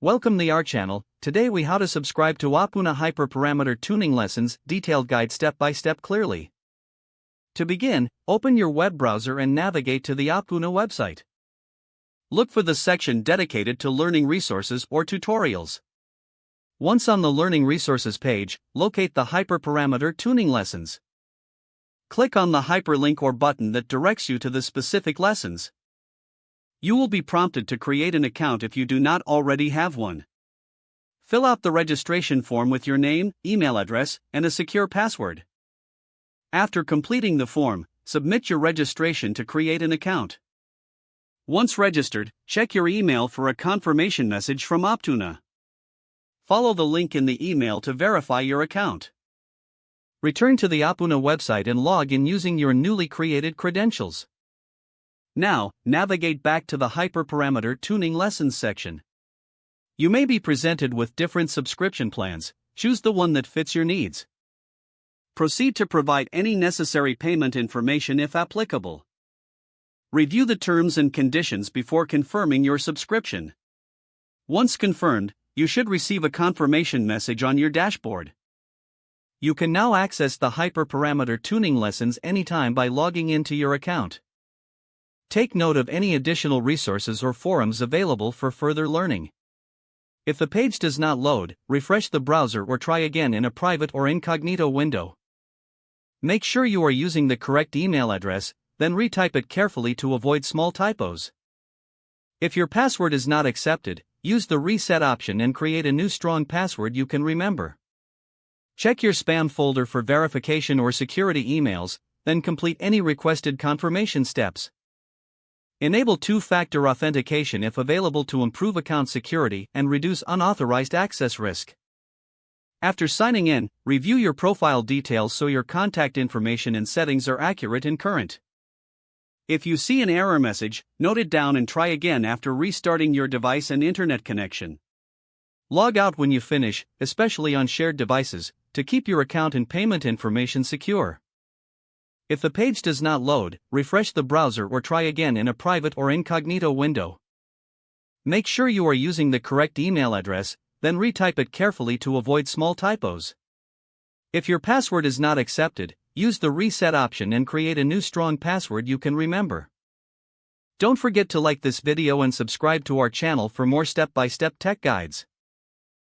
Welcome to our channel. Today we how to subscribe to Optuna Hyperparameter tuning lessons, detailed guide step by step clearly. To begin, open your web browser and navigate to the Optuna website. Look for the section dedicated to learning resources or tutorials. Once on the learning resources page, locate the Hyperparameter tuning lessons. Click on the hyperlink or button that directs you to the specific lessons. You will be prompted to create an account if you do not already have one. Fill out the registration form with your name, email address, and a secure password. After completing the form, submit your registration to create an account. Once registered, check your email for a confirmation message from Optuna. Follow the link in the email to verify your account. Return to the Optuna website and log in using your newly created credentials. Now, navigate back to the Hyperparameter Tuning Lessons section. You may be presented with different subscription plans. Choose the one that fits your needs. Proceed to provide any necessary payment information if applicable. Review the terms and conditions before confirming your subscription. Once confirmed, you should receive a confirmation message on your dashboard. You can now access the Hyperparameter tuning lessons anytime by logging into your account. Take note of any additional resources or forums available for further learning. If the page does not load, refresh the browser or try again in a private or incognito window. Make sure you are using the correct email address, then retype it carefully to avoid small typos. If your password is not accepted, use the reset option and create a new strong password you can remember. Check your spam folder for verification or security emails, then complete any requested confirmation steps. Enable two-factor authentication if available to improve account security and reduce unauthorized access risk. After signing in, review your profile details so your contact information and settings are accurate and current. If you see an error message, note it down and try again after restarting your device and internet connection. Log out when you finish, especially on shared devices, to keep your account and payment information secure. If the page does not load, refresh the browser or try again in a private or incognito window. Make sure you are using the correct email address, then retype it carefully to avoid small typos. If your password is not accepted, use the reset option and create a new strong password you can remember. Don't forget to like this video and subscribe to our channel for more step-by-step tech guides.